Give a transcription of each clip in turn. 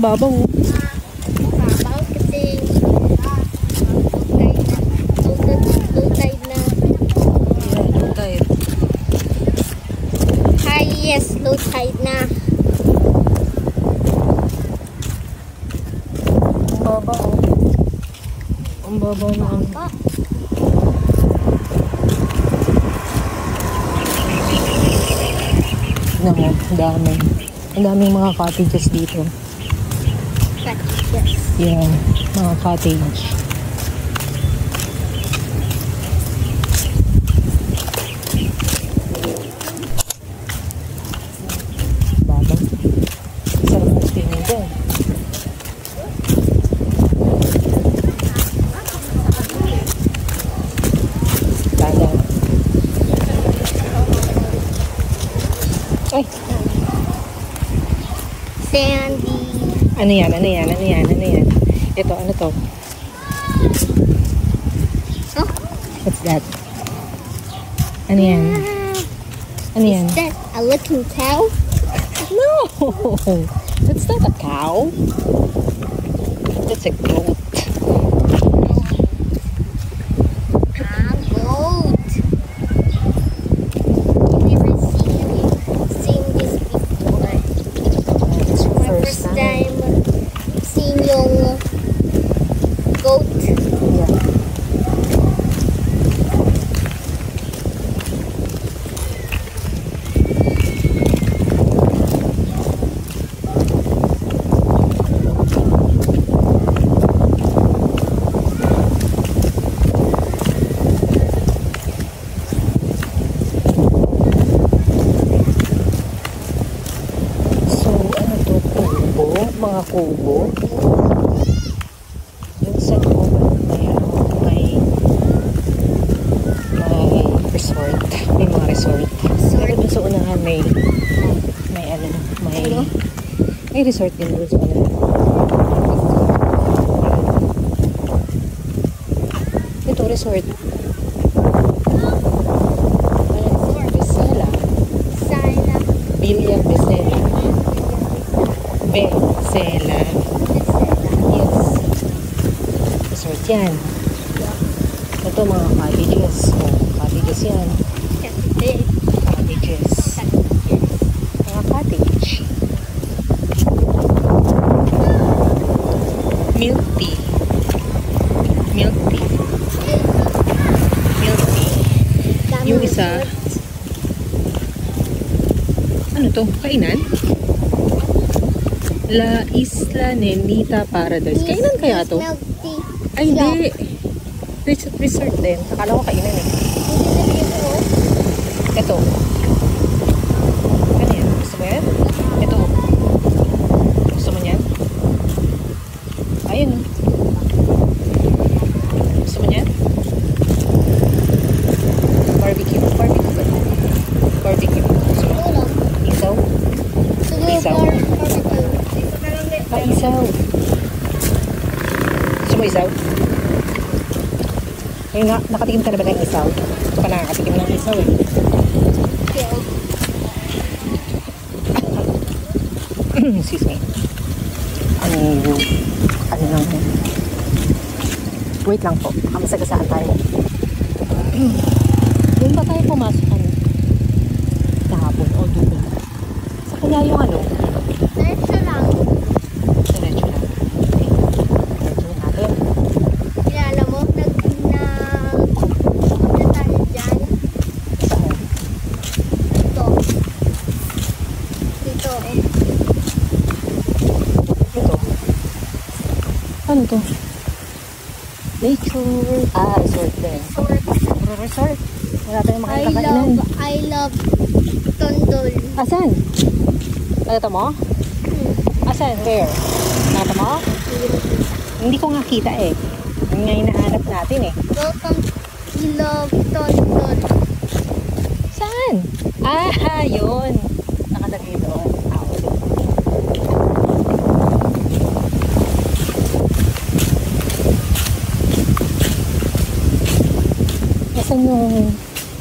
babaw. Babaw kasi low tide na. Yeah, low tide. Hi, yes, low tide na. Ang babaw. Ang babaw na ano. Tignan mo, ang dami. Ang daming mga cottages dito. Yes. Yeah, mga cottage. Babaw. Sarap ng swimming dyan. Dagat. Ay! Sandy. Ano yan? Ano yan? Ano yan? Ano yan? Ito, ano to? Oh, What's that? Ano yan? Ano yan? is that a looking cow? No! That's not a cow. That's a goat. Goat. Never seen this before. It's your My first time seeing yung goat. Yeah. So, ano to? Kubo? Mga kubo? Dun sa kubo may resort. May mga resort. Pero dun sa unahan may ano, may resort din dun sa unahan. Ito, resort. Bisela. Sana. Villa Bisela. Bisela. Yes. Resort yan. Ito mga cottages. Oh, cottages yan. Cottages. Mga cottage. Milk tea. Milk tea. Milk tea. Yung isa, ano to? Kainan? La Isla Nenita Paradise. Kainan kaya to? Milk tea. Ay, hindi. Resort din. Akala ko kainan eh. Ito. Ano yan? Gusto mo yan? Ito. Gusto mo yan? Ayun. Gusto mo yan? Barbecue. Barbecue ba? Barbecue. Gusto mo? Isaw? Isaw? Isaw. Gusto mo isaw? Ayun nga, nakatikim ka na ba ng isaw? Ito ka nakakatikim ng isaw eh. Excuse me. Ano lang yun? Wait lang po. Kamasagasaan tayo. Doon ba tayo pumasok ano? Kahapon o doon? Sa kaya yung ano? Diretso lang. Diretso lang. Okay. Diretso na natin. Kilala mo, na tayo dyan. Saan? Ito. Dito. Ito. Ano to? Nature. Ah, resort din. Resort. Wala tayong makita kainan. I love Tondol. Asan? Nakita mo? Asan? Where? Nakita mo? Hindi ko nga kita eh. Yun nga hinahanap natin eh. Welcome to love Tondol. Saan? Ah, yun. Nakalagay doon. Ah, okay. Asan yung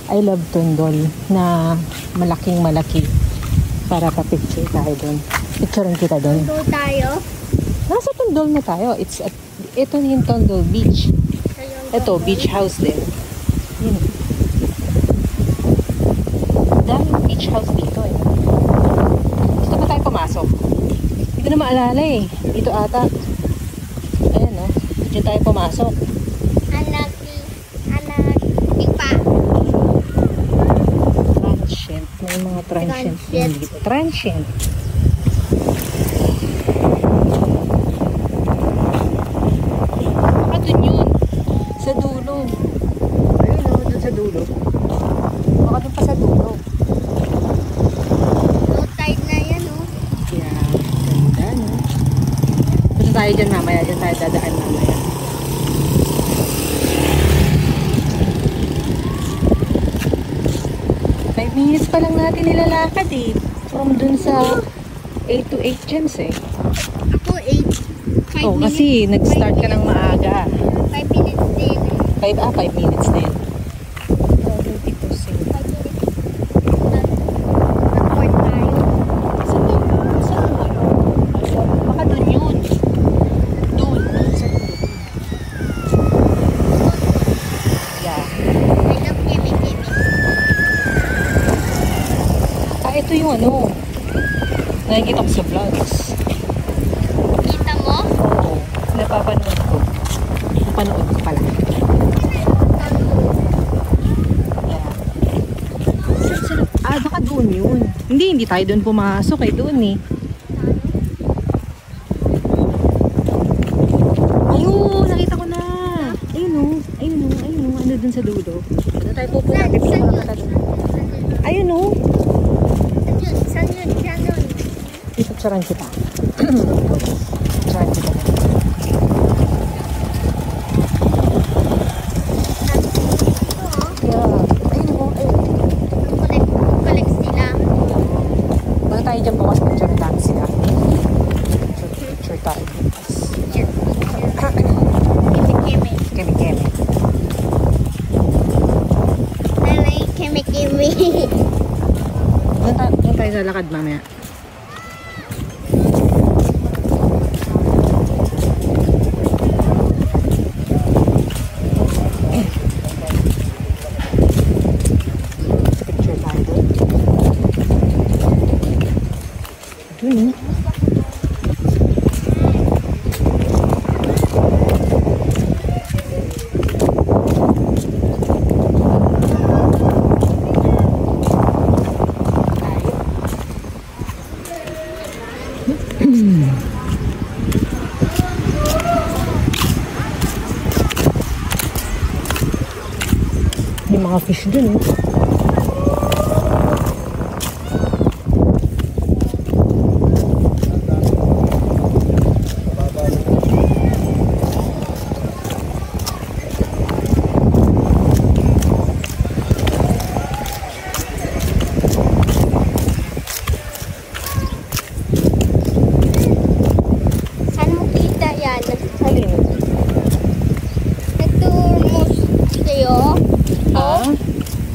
I love Tondol na malaking malaki para pa-picture tayo doon. Picturean kita doon. Go tayo. Nasa Tondol na tayo. Ito na yung Tondol Beach. Ito, beach house din. Yun. Daming beach house dito eh. Gusto pa tayo pumasok. Hindi ko na maalala eh. Dito ata. Ayan no. Dito tayo pumasok. Anak pa. Transient. May mga transient din dito. Transient. Baka dun yun. Sa dulo. Ayun o, dun sa dulo. Baka dun pa sa dulo. Low tide na yan, oh. Yeah, ganda no. Basta tayo dyan mamaya. Dyan tayo dadaan mamaya. Minutes pa lang natin nilalakad eh. From dun sa 8 to 8 gems eh. Ako 8. 5 Oh, minutes. kasi nag-start ka ng maaga. 5 minutes din. 5 minutes din. 5 minutes. Report tayo. Saan mo? Baka dun yun. Dun. Sa dulo. Yeah. I love Kimi. Ito yung ano. Nakikita ko sa vlogs. Kita mo? Oo. Napapanood ko. Napanood ko pala. Yeah. Baka doon yun. Hindi tayo doon pumasok eh. Doon eh. Ayun, nakita ko na. Ayun o. Ano doon sa dulo. Ano tayo pupunta? Ayun o. Saan yun? Ipicturean kita. Ipicturean kita. Yeah. Ayun o. Collect sila. Baka tayo dyan bukas picture lang sila. Picture tayo. Kimi. Kemi. Nanay, Kimi. Doon tayo sa lakad mamaya. Picture tayo doon. Doon eh. May mga fish dun eh. Saan mo kita yan? Alin? Nagturo mo sa'yo? Ah?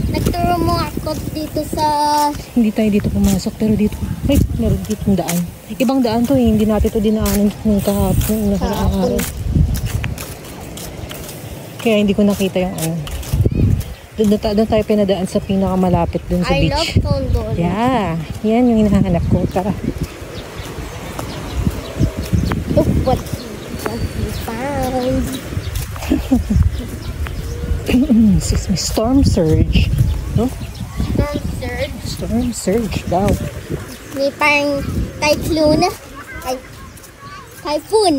Nagturo mo ako dito sa... Hindi tayo dito pumasok pero dito. Ay, meron dito ng daan. Ibang daan to eh. Hindi natin to dinaanan ng kahapon. Nakaraang araw. Kaya hindi ko nakita yung ano. Doon tayo pinadaan sa pinakamalapit dun sa I beach. love Tondol. Yeah. Yan yung hinahanap ko. Tara. Look what we found. Excuse me. Storm surge. No? Storm surge. Storm surge daw. May parang typhoon. Typhoon.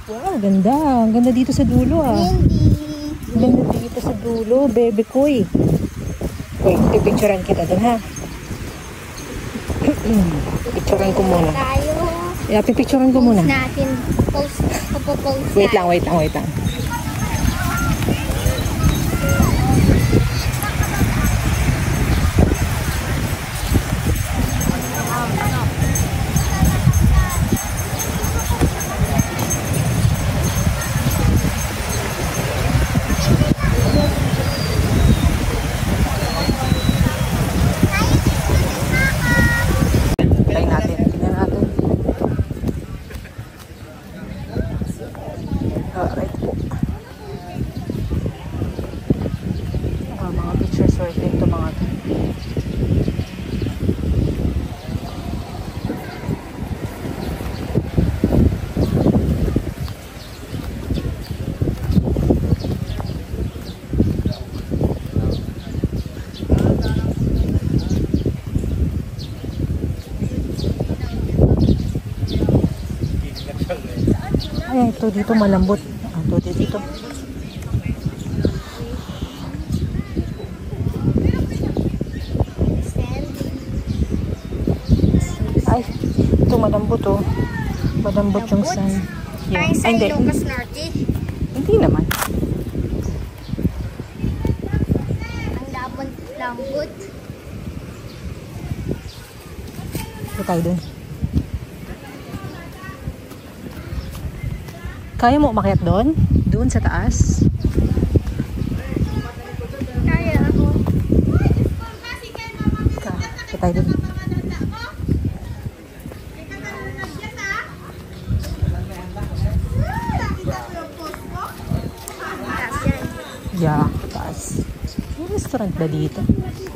Wow, ganda. Ang ganda dito sa dulo ah. Hindi. Ang ganda dito sa dulo. Bebe koy. Wait, pipicturean kita doon ha. Picturean ko muna. Tayo. Yeah, pipicturean ko muna. Post natin. Post. Wait lang. Try natin. Tingnan Alright po. Mga beach resort din ito mga to. Ay, ito dito malambot. Ito dito. Ay, ito malambot oh. Malambot yung sand. Parang sa Ilocos Norte. Hindi naman. Ang lambot. Ito tayo dun. Kaya mo umakyat doon? Doon sa taas? Kaya ako. Kaya tayo doon. Yeah, taas. May restaurant ba dito?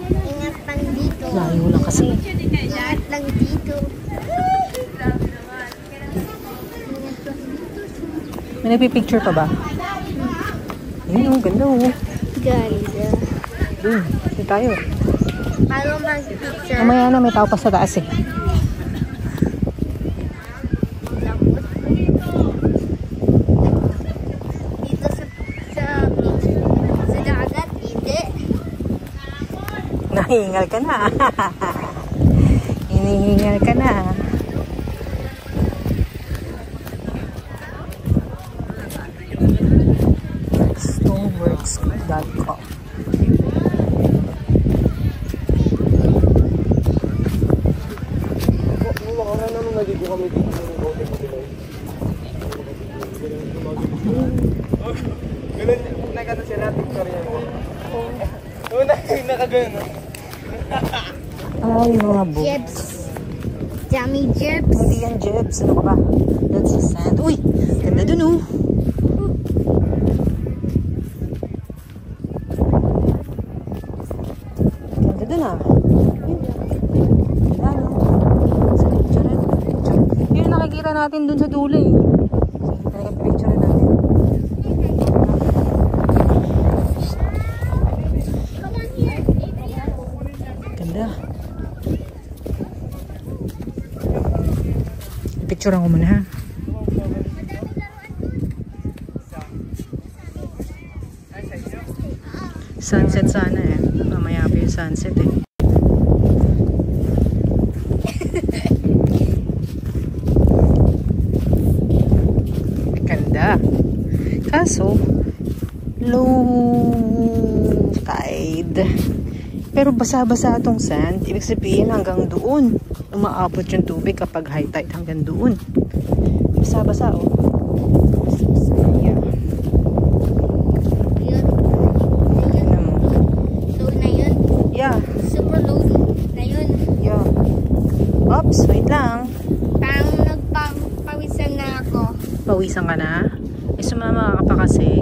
Ingat lang dito. Layo lang kasi. Ingat lang dito. May nagpipicture pa ba? Ayun, ang ganda oh. Ganda. Doon, doon tayo. Paano mag-picture? Mamaya na, may tao pa sa taas eh. Lambot. Dito sa beach. Sa dagat, hindi. Nahingal ka na. Hinihingal ka na. Stoneworks.com. Nagkata si Ratik Korean. Oo, nakagano. Ay, mga boobs. Jebs. Jammy Jebs. Hindi yan jebs. Ano ka ba? That's the sand. Uy! Ganda dun oh. Ganda dun ah. Ganda no? Sa picture rin. Yun nakikita natin dun sa dulo eh. Picture natin. Ganda. Picturean ko muna ha. Sunset sana eh. Mamaya pa yung sunset eh. Ganda. Kaso, low tide. Pero basa-basa itong sand. Ibig sabihin hanggang doon. Umaabot yung tubig kapag high tide hanggang doon. Basa-basa oh. Yeah. Yun. Low na yun. Yeah. Super low na yun. Yeah. Oops, wait lang. Parang nagpawisan na ako. Pawisan ka na? Eh, sumama ka pa kasi.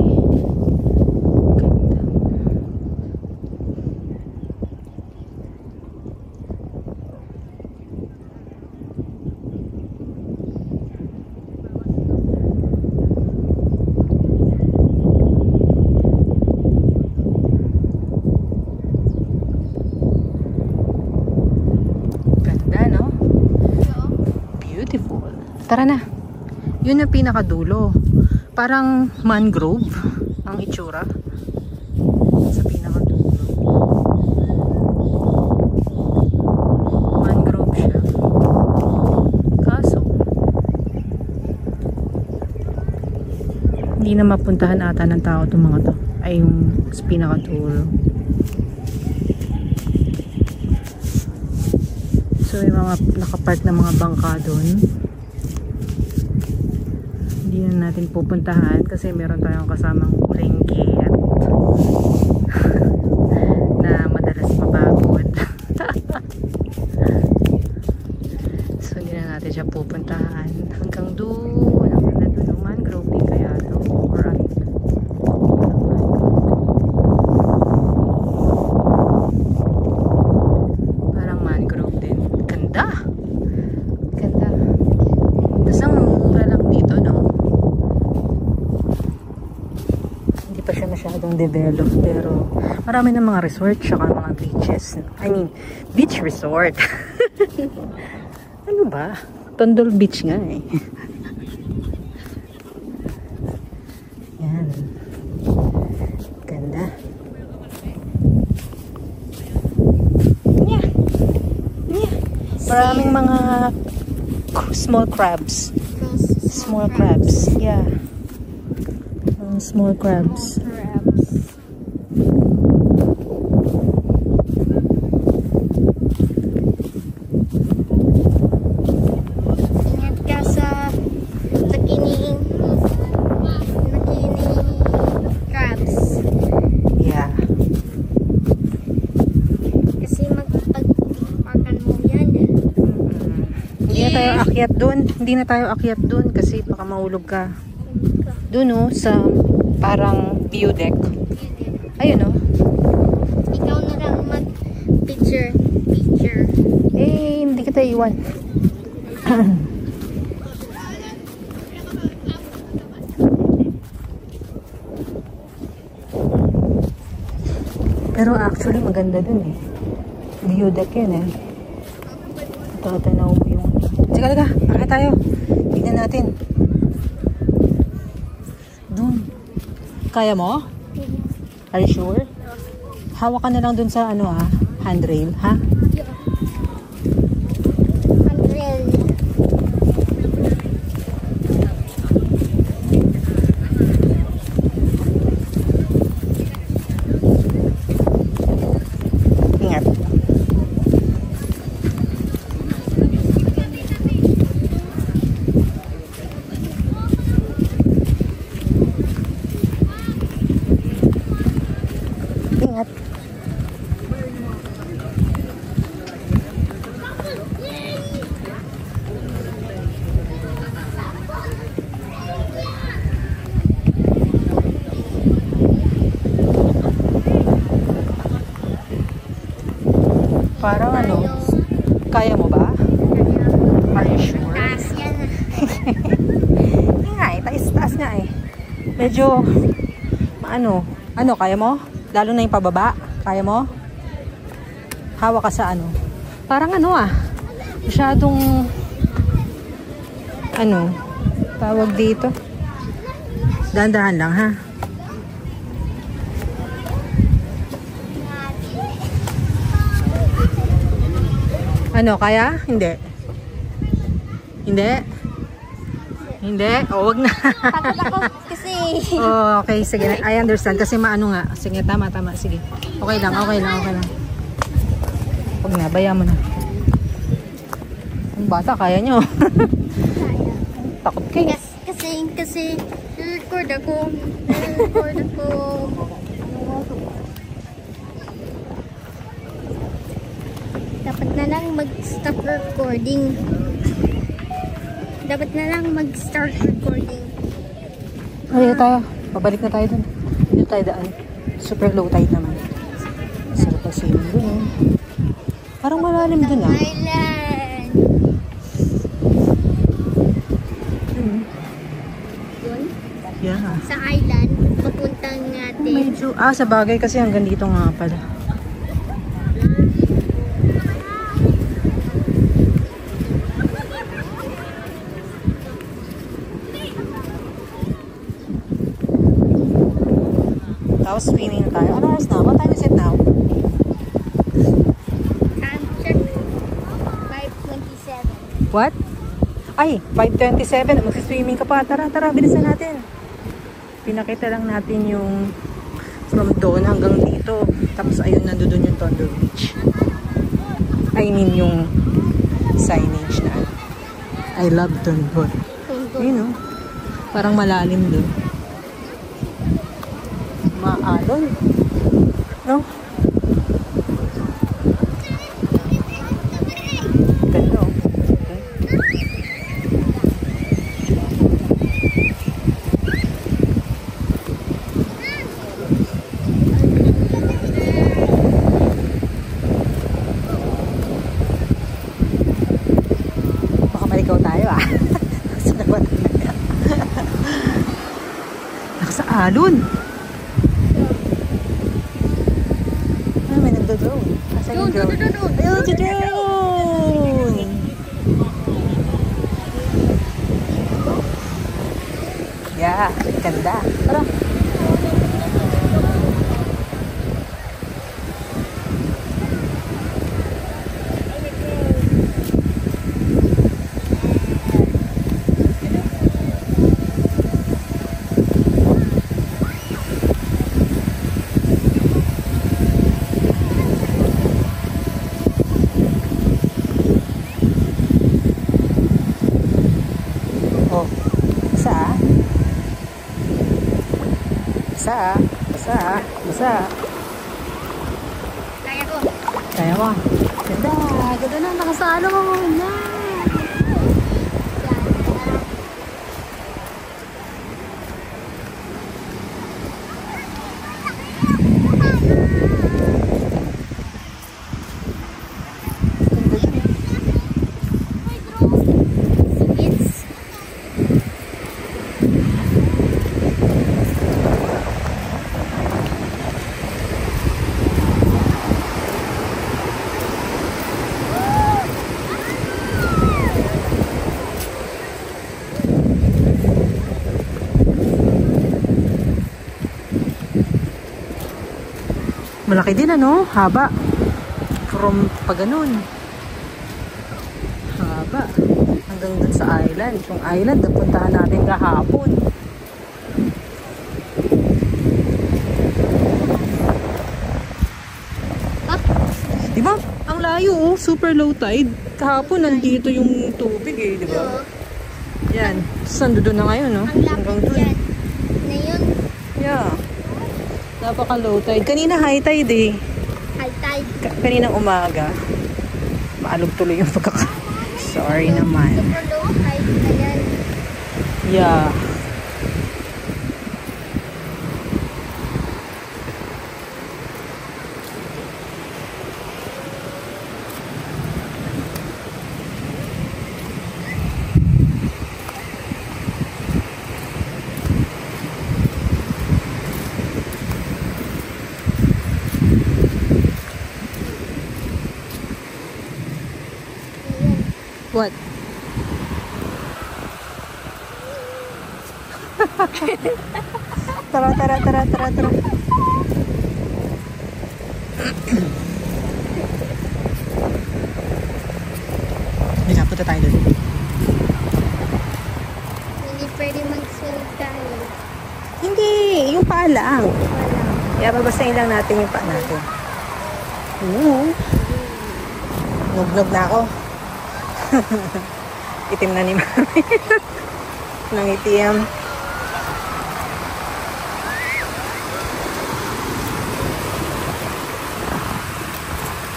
Tara na. Yun ang pinakadulo. Parang mangrove ang itsura. Sa pinakadulo. Mangrove siya. Kaso, hindi na mapuntahan ata ng tao itong mga to. Ay yung sa pinakadulo. So yung mga nakapark na mga bangka doon. Hindi na natin pupuntahan kasi meron tayong kasamang kuringkit na madalas mapagod. So hindi na natin siya pupuntahan hanggang doon. Hanggang doon, mangrove din kaya to. Or masyadong developed, pero marami ng mga resort tsaka mga beaches. I mean, beach resort. Ano ba? Tondol Beach nga eh. Yan. Ganda. Yeah. Yeah. Maraming mga small crabs. Small crabs. Yeah. Small crabs. Ingat ka sa nakining crabs. Yeah. Kasi magpagpakan mo yan. Hindi na tayo akyat doon. Hindi na tayo akyat doon kasi baka mahulog ka. Doon oh, sa parang view deck. Ayun oh. Ikaw na lang mag-picture. Eh, hindi kita iwan. Pero actually maganda dun eh. View deck yun eh. Tatanaw mo yung... Sige talaga, akit tayo. Tignan natin. Dun. Kaya mo? Are you sure? Hawak ka na lang dun sa ano ha? Handrail, ha? Ingat. Ingat. Parang ano, kaya mo ba? Are you sure? Taas yan. Hindi nga eh, taas nga eh. Medyo, ano, kaya mo? Lalo na yung pababa, kaya mo? Hawak ka sa ano? Parang ano masyadong, tawag dito. Dahan-dahan lang ha. Ano, kaya? Hindi. Hindi? Hindi? O, wag na. Takot ako kasi. Oh, okay, sige. I understand. Kasi maano nga. Sige, tama. Sige. Okay lang. Wag na, bayaan mo na. Ang bata, kaya nyo. Takot kayo. Kasi record ako. Dapat na lang mag-stop recording. Ayun tayo. Pabalik na tayo dun. Dito tayo daan. Super low tide naman. Sarap ang swimming dun oh. Parang malalim dun Island. Yun? Yeah. Sa island, papuntang natin. Medyo, sa bagay kasi hanggang dito nga pala. Tapos swimming na tayo. Ano oras na? What time is it now? Time check. 5:27. What? Ay, 5:27. Magsiswimming ka pa. Tara, bilisan natin. Pinakita lang natin yung from doon hanggang dito. Tapos ayun, nandoon yung Tondo Beach. I mean yung signage na I love Tondo. Ayun oh. Parang malalim doon. Maalon. No? Ganda oh. Baka maligaw tayo Nasa alon. Saan yung drone? Ayun, si drone! Yeah, ganda. Tara. Oh, basa. Basa. Kaya ko. Kaya mo. Ganda. Ganda na. Nakasalo. Na. It's Malaki din ano? Haba. From pa ganun. Haba. Hanggang dun sa island. Yung island, napuntahan natin kahapon. Di ba? Ang layo oh. Super low tide. Kahapon nandito yung tubig eh. Di ba? Yan. Saan doon na ngayon no? ang lapit dyan. Ngayon, Yeah. Napaka low tide. Kanina high tide eh. high tide. Kaninang umaga. Maalog tuloy yung pagkaka... Sorry naman. Super low tide na yan. Yeah. What? Tara. Hindi, punta tayo doon. Hindi pwede mag-swim tayo. Hindi, yung paa lang. Wala. Kaya babasahin lang natin yung paa natin. Nugnog na ako. Itim na ni Mami. Nang itim.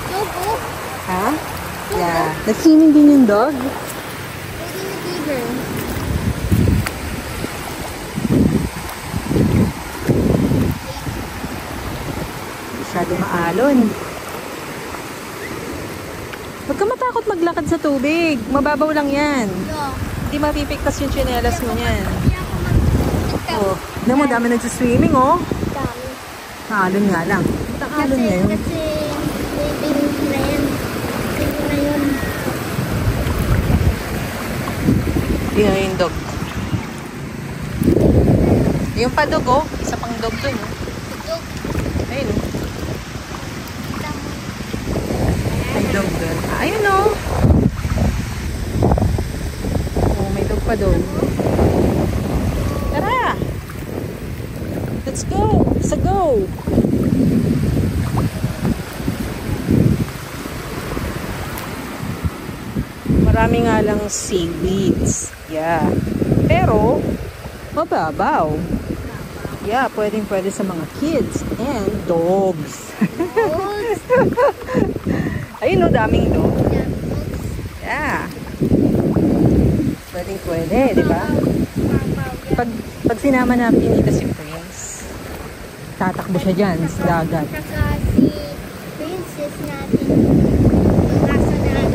Logo. Ha? Yeah. Nag-swimming din yung dog. Pwede na beaver. Masyado maalon. Huwag ka matakot maglakad sa tubig. Mababaw lang yan. No. Hindi mapipiktas yung tsinelas mo yan. Hindi ako mag-ikaw. Oh, alam mo, dami nagsiswimming, oh. Dami. Alon nga lang. Ang alon ngayon. Kasi living friend. Kasi ngayon. Tingnan yung dog. Yung padog, oh. Isa pang dog dun, oh. Dog. Ayun, oh. May dog dun. Ayun, oh. Oh, may dog pa dun. Tara! Let's go! Let's go! Marami nga lang seaweeds. Yeah. Pero, mababaw. Yeah, pwede sa mga kids and dogs. Dogs. Ayun, no, daming dog. Dogs. Yeah. Pwede, di ba? Pag sinama natin dito si Prince, tatakbo siya dyan sa dagat. Saka si princess natin. Yung aso natin.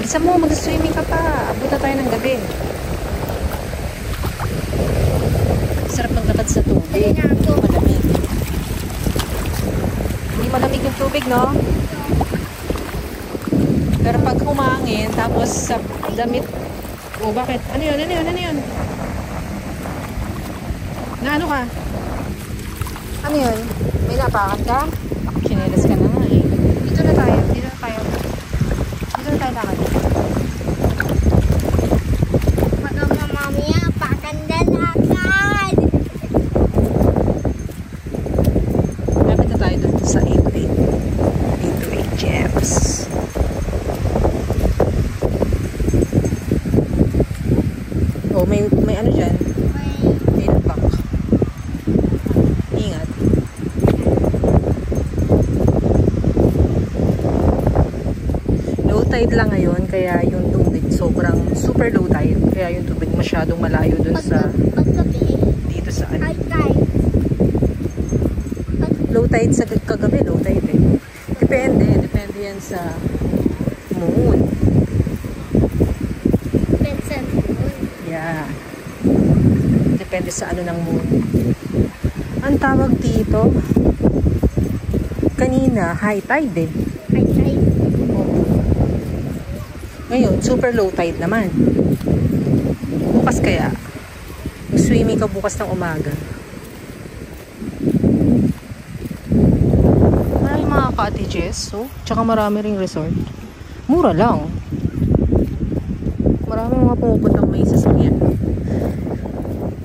Bisa mo, mag-swimming ka pa. Abuta tayo ng gabi. Sarap maglakad sa tubig. Dali na ako. Malamig. Hindi malamig yung tubig. tubig, no? Pero pag humangin, tapos sa damit, oh, bakit? Ano yun? Ano yun? Ano yun? Na ano ka? Ano yun? May napakan ka? Chinelas ka na nga eh. Dito na tayo. Dito na tayo. Dito na tayo lakad. Baka mamamaya, paganda lakad. Lapit na tayo dun sa 828 Gems. Oh, may ano dyan? May lock. Ingat. Low tide lang ngayon, kaya yung tubig sobrang super low tide. Kaya yung tubig masyadong malayo dun sa Paggabi, dito sa ano. high tide. Low tide sa kagabi, low tide eh. Depende yan sa moon. Vincent. Yeah. Depende sa ano ng moon. Ang tawag dito, kanina, high tide eh. High tide. Ngayon, super low tide naman. Bukas kaya, swimming ka bukas ng umaga. Maraming mga cottages, so, tsaka marami ring resort. Mura lang. Marami mga pumupuntang may sasakyan.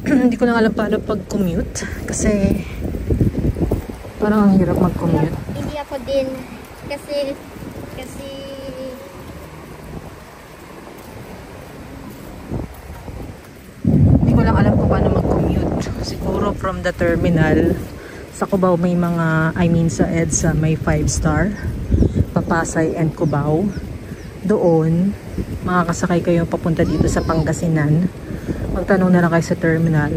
Hindi ko lang alam paano pag-commute kasi parang ang hirap mag-commute. Hindi ako din. Kasi hindi ko lang alam kung paano mag-commute. Siguro from the terminal sa Cubao may mga, sa EDSA may 5-star, Papasay and Cubao. Doon makakasakay kayo papunta dito sa Pangasinan. Magtanong na lang kayo sa terminal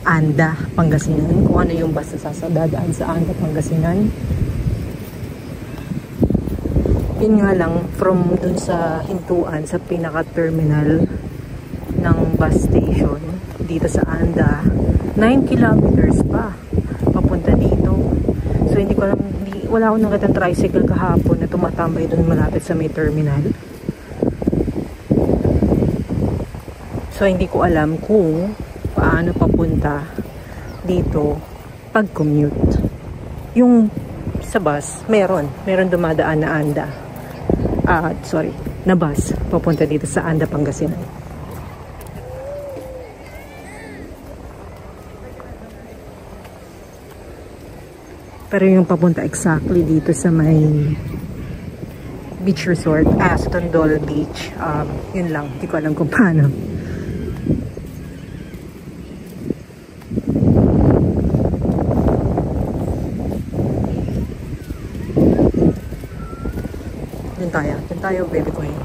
Anda, Pangasinan, kung ano yung bus na dadaan sa Anda, Pangasinan. Yun nga lang, from dun sa hintuan, sa pinaka-terminal ng bus station dito sa Anda, 9 kilometers pa papunta dito. So hindi ko alam, wala akong nakitang tricycle kahapon na tumatambay dun malapit sa may terminal. So hindi ko alam kung paano papunta dito pag commute. Yung sa bus, meron dumadaan na Anda. Na bus papunta dito sa Anda, Pangasinan. Pero yung papunta exactly dito sa may beach resort, sa Tondol Beach, yun lang, hindi ko alam kung paano. Dun tayo, baby ko yun.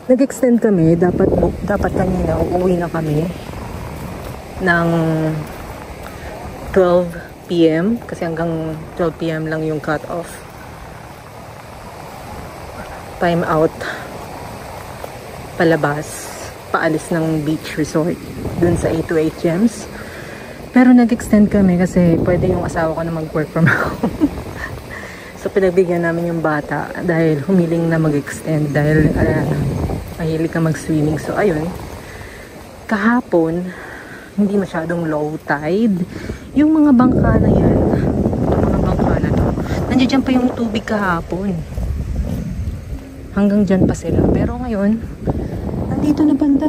Nag-extend kami, dapat kanina uuwi na kami ng 12 PM kasi hanggang 12 PM lang yung cut off time out palabas, paalis ng beach resort dun sa 828 Gems. Pero nag-extend kami kasi pwede yung asawa ko na mag-work from home. So pinagbigyan namin yung bata dahil humiling na mag-extend dahil mahilig ka mag-swimming. So ayun, kahapon hindi masyadong low tide. Yung mga bangka na yan, yung mga bangka na to, nandiyan dyan pa yung tubig kahapon. Hanggang dyan pa sila. Pero ngayon, nandito na banda.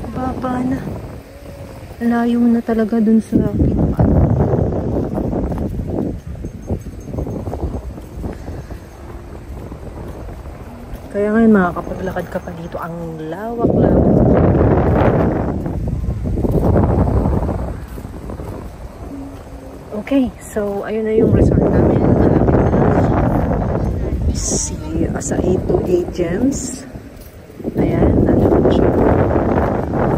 Baba na. Layo na talaga dun sa pinaka. Kaya ngayon makakapaglakad ka pa dito. Ang lawak-lawak. Okay, so ayun na yung resort namin. Malapit na. See, sa 828 Gems. Ayan, nandun na siya.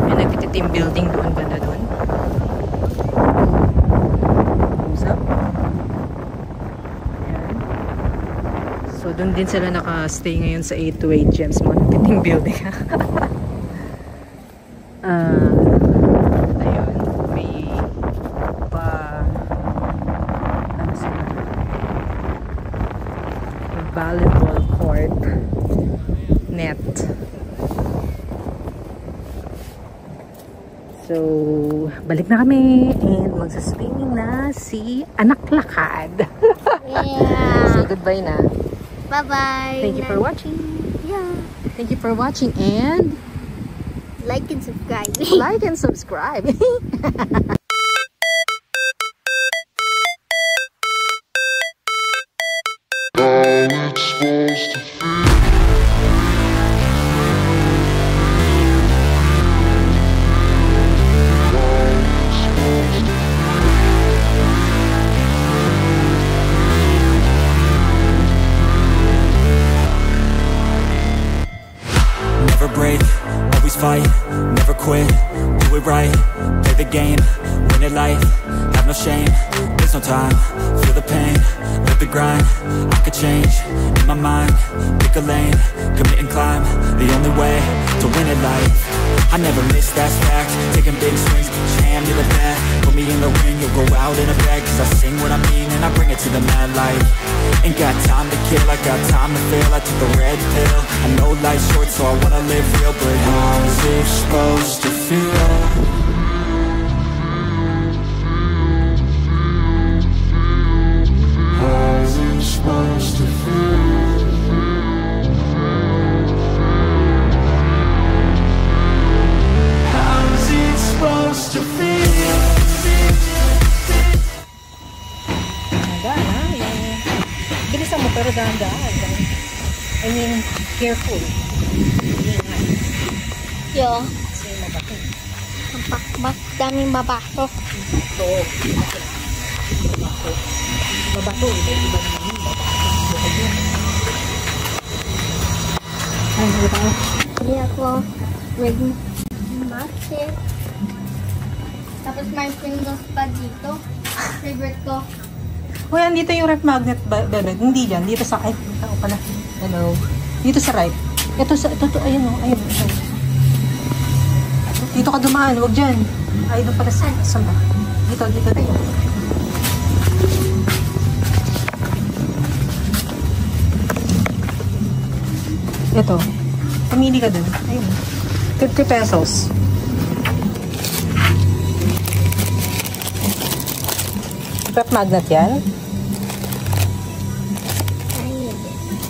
May nagtiteam building doon, banda doon. Thumbs up. Ayan. So doon din sila naka-stay ngayon sa 828 Gems. Mga nagtiteam building. Ayun, may ano sila, volleyball court net. So, balik na kami and magsaswimming na si Anak Lakad. Yeah. So, goodbye na. Bye-bye. Thank you for watching. Yeah. Thank you for watching and Like and subscribe. like and subscribe. Never break, always fight, never quit, do it right, play the game, win it life, have no shame, there's no time, feel the pain, live the grind, I could change, in my mind, pick a lane, commit and climb, the only way to win it life. I never miss, that's fact, taking big swings, each hand to the bat, put me in the ring, you'll go out in a bag, cause I sing what I mean and I bring it to the mad light. Ain't got time to kill, I got time to feel, I took the red pill, I know life's short so I wanna live real, but how's it supposed to feel? How's it supposed to feel? How's it supposed to feel? Dahan, ha? Yung bilisan mo pero dahan-dahan. I mean, careful. Ingat. Yo. Kasi mabato. Mas daming mabato. Ito. Mabato. Mabato. Iba naman. Ay, hindi tayo. Hindi ako with basket. Tapos may Pringles pa dito. Favorite ko. Uy, andito yung ref magnet, bebe. Hindi dyan. Dito sa, ay, tao pala. Hello. Dito sa right. Ito, ayun o. Ayun. Dito ka dumaan. Huwag dyan. Ay, doon pala sa ba? Dito. Ito. Pamili ka dun. Ayun. 50 pesos. Ref magnet yan.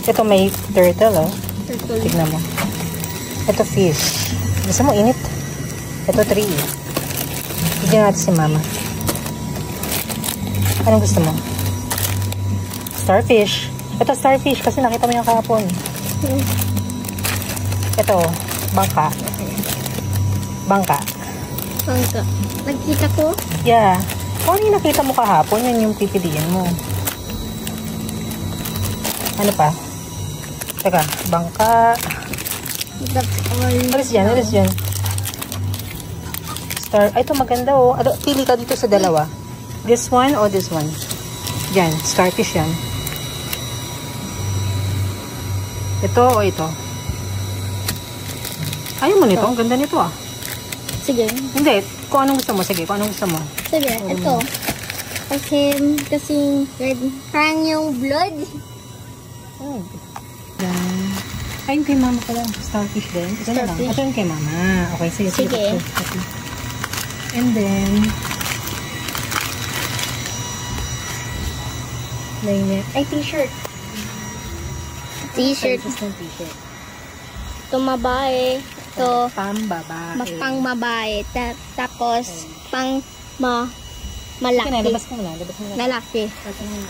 Ito may turtle, oh. Turtle. Tignan mo. Ito fish. Gusto mo init? Ito 3. Bigyan natin si mama. Anong gusto mo? Starfish. Ito starfish kasi nakita mo yung kahapon. Ito, bangka. Bangka. Bangka. Nagkita ko? Yeah. Kung ano yung nakita mo kahapon, yan yung pipiliin mo. Ano pa? Teka, bangka. Alis dyan. Star. Ay, ito maganda oh. Pili ka dito sa dalawa. This one or this one? Yan, starfish yan. Ito o ito? Ayaw mo nito? Ang ganda nito ah. Sige. Hindi. Kung anong gusto mo. Sige, kung anong gusto mo. Sige, ito. Kasi red. Parang yung blood. Oh. Yan. Ay, yung kay mama pala. Starfish din. Ito na lang. Ito yung kay mama. Okay, sige. Sige. Okay. And then, ay, t-shirt. T-shirt. T-shirt. Ito mabae. Ito Pang-babae. pang mabae. Tapos pang malaki. Labas mo na. Lalaki. Labas mo na.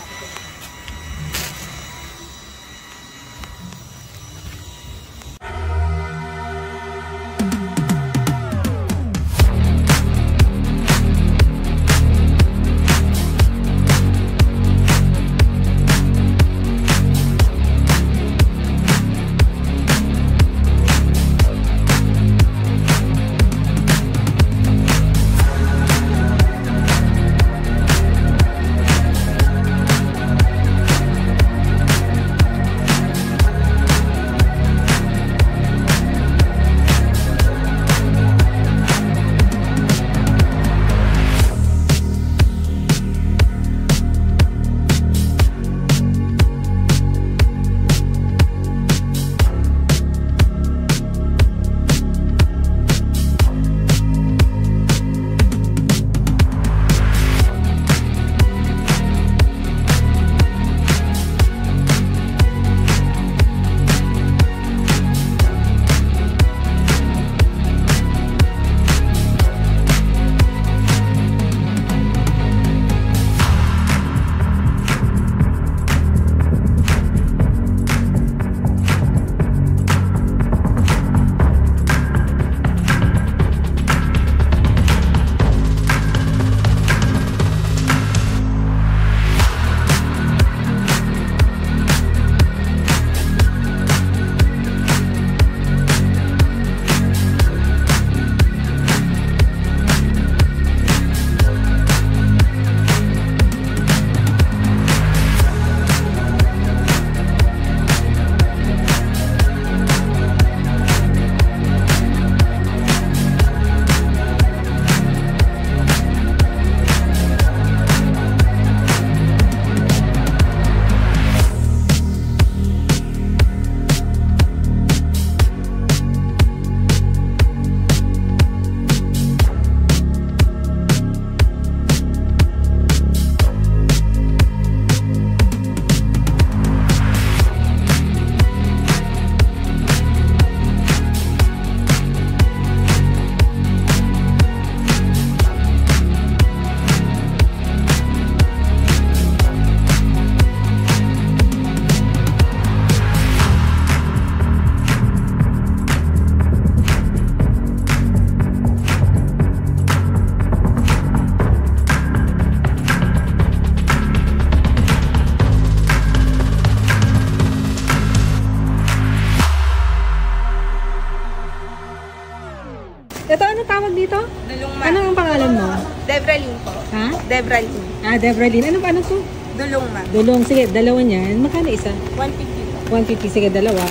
tawag dito? Dulong ma. Ano ang pangalan mo? Devralin po. Ha? Devralin. Devralin. Ano to? Dulong ma. Dulong. Sige, dalawa niyan. Magkano isa? 150 po. 150. Sige, dalawa.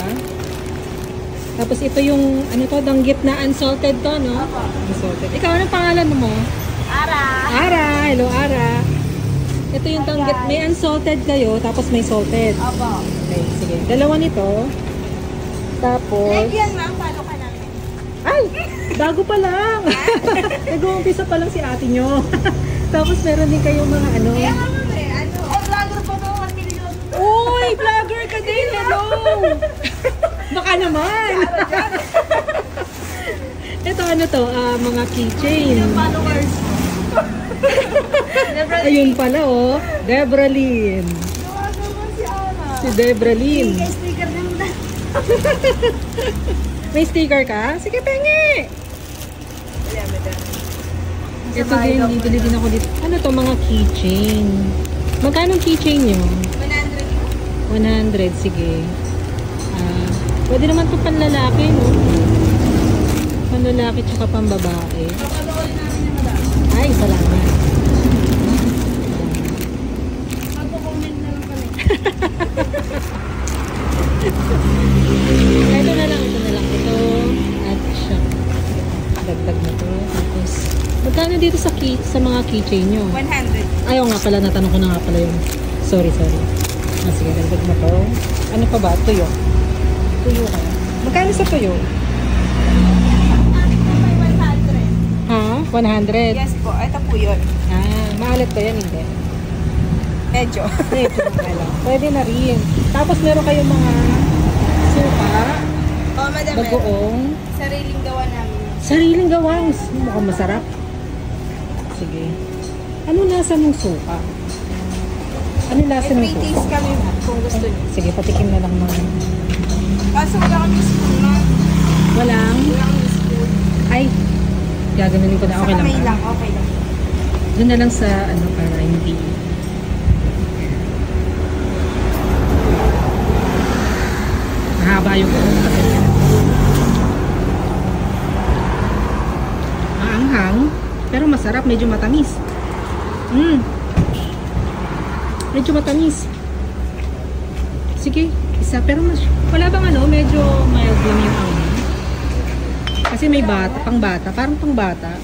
Tapos ito yung, ano to, danggit na unsalted to, no? Unsalted. Ikaw, anong pangalan mo? Ara. Ara. Hello, Ara. Ito yung danggit. May unsalted kayo, tapos may salted. Opo. Okay, sige. Dalawa nito. Tapos... Lagyan ma'am, follow ka namin. Ay! Bago pa lang! Nag-uumpisa pa lang si ate nyo. Tapos meron din kayong mga ano... Kaya nga ma'am ano? Oh, vlogger pa to, 1 million. Uy! Vlogger ka din! Hello! Baka naman! Ito ano to? Mga keychain. Followers. Ayun pala oh. Debralin. Si Ara. Si Debralin. Sticker na mo na. May sticker ka? Sige, pengi! Ito din, bibili din ako dito. Ano to, mga keychain. Magkano keychain nyo? 100. 100, sige. Pwede naman ito panlalaki, no? Panlalaki tsaka pambabae. Ay, salamat. Magpo-comment na lang kami. Ito na lang. At siya. Dagdag na to. Tapos, magkano dito sa mga keychain nyo? 100. Ayaw nga pala, natanong ko na nga pala yun. Sorry. Sige, dagdag na to. Ano pa ba? Tuyo. Tuyo ka. Magkano sa tuyo? 100. Ha? 100? Yes po, ito po yun. Maalat ba yan? Hindi. Medyo. Pwede na rin. Tapos meron kayong mga suka, Oh, madam. bagoong, Sariling gawa namin. sariling gawang. Mukhang masarap. Sige. Ano lasa ng suka? Ano lasa ng May suka? taste kami kung gusto niyo. Sige, patikim na lang mga... Kaso wala kami spoon na. Walang... Wala kami spoon. Ay, gaganunin ko na. Sa Okay lang kamay ba? lang, okay lang. Doon na lang sa ano para hindi... Mahaba yung buhok kasi. Maanghang, pero masarap, medyo matamis. Medyo matamis. Sige, isa, pero wala bang ano, medyo mild lang yung anghang. Kasi may bata, pang bata, parang pang bata.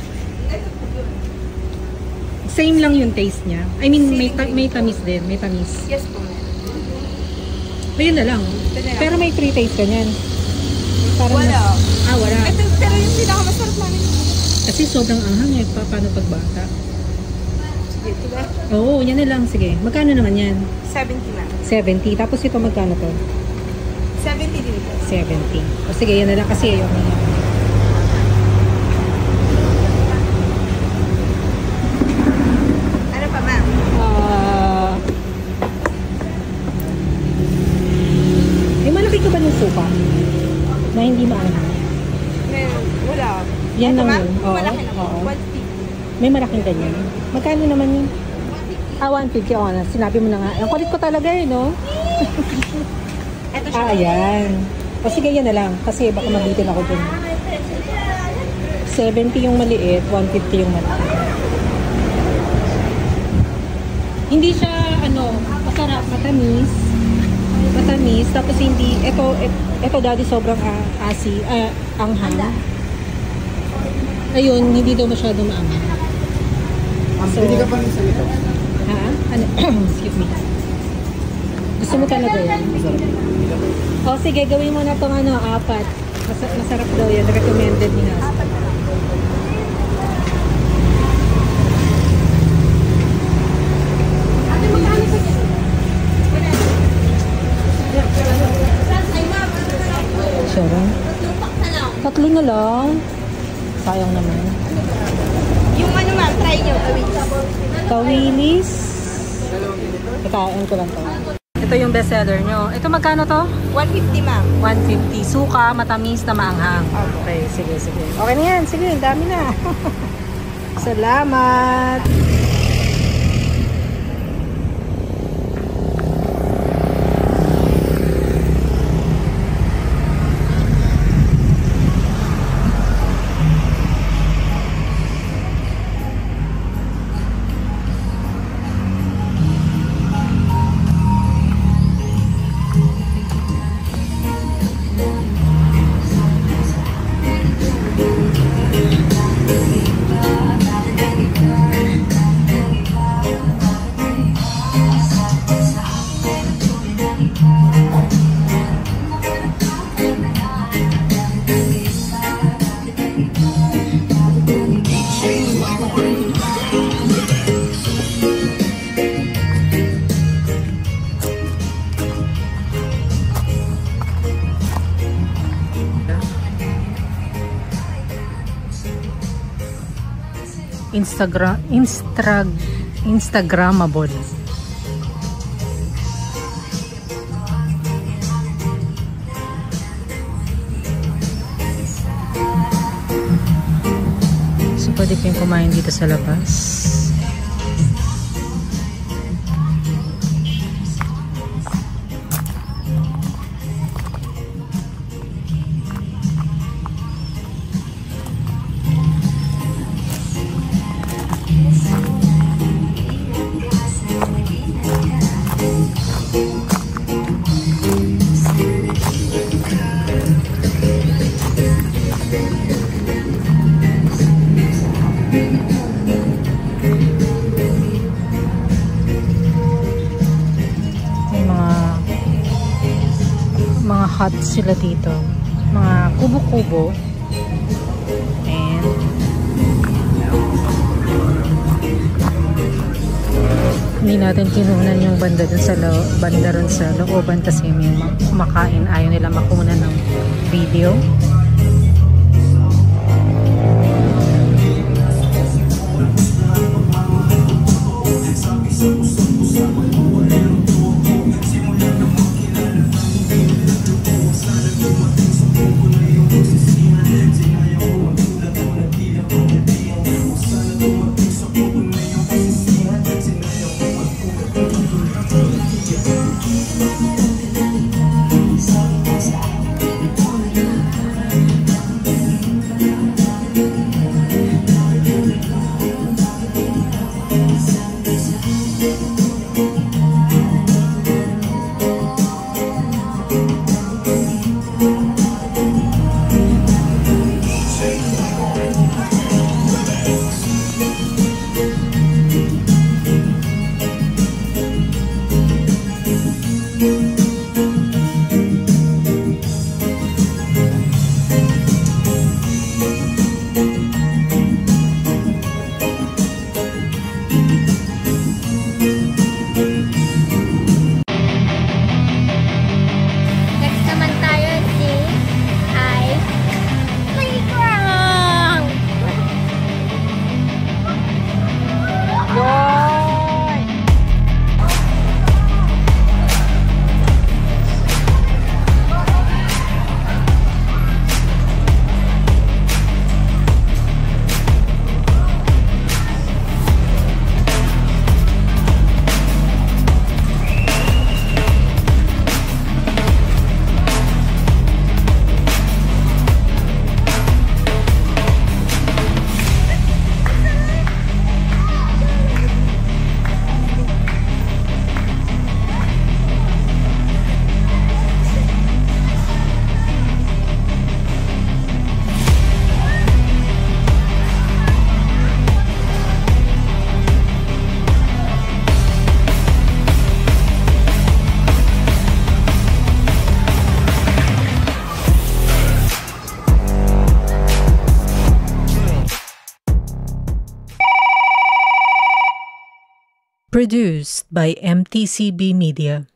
Same lang yung taste niya. I mean, may tamis din, may tamis. Yes po. Ayun na lang. Pero may free taste ka niyan. Parang Wala. Wala. Ito, pero yung pinakamasarap namin. Kasi sobrang anghang eh. Paano pag bata? Sige, diba? Oo, yan na lang. Sige. Magkano naman yan? 70 na. 70. Tapos ito magkano to? 70 din po. 70. O sige, yan na lang kasi yung... Ano pa, ma'am? May malaki ka ba ng suka? Na hindi maanghang? Wala. Yan Ito, lang ma'am? yun. Oo. Malaki na po. Oo. 150. May malaking ganyan. Magkano naman yun? 150. Oo na. Sinabi mo na nga. Ang kulit ko talaga eh, no? Ito siya. Ayan. O sige, yan na lang. Kasi baka mabitin ako dun. 70 yung maliit, 150 yung maliit. Hindi siya, masarap, matamis. Matamis. Tapos hindi, ito dati sobrang anghang. Ayun, hindi daw masyado maanghang. So, Hindi ka pa rin salito. ha? Ano? Excuse me. Gusto mo talaga yan? O sige, gawin mo na itong 4. Masarap daw yan. Recommended ni Husband. Sure. 3 na lang. Sayang naman. Yung ano, ma'am, try nyo. Tawilis. Ikain ko lang to. Ito yung bestseller nyo. Ito magkano to? 150, ma'am. 150. Suka, matamis na maanghang. Okay, sige. Okay na yan. Sige, dami na. Salamat. Instagrammable. So pwede kayong kumain dito sa labas. Mga hut sila dito, mga kubo-kubo, and hindi natin kinunan yung banda dun sa looban kasi may kumakain, ayaw nila makunan ng video. Produced by MTCB Media.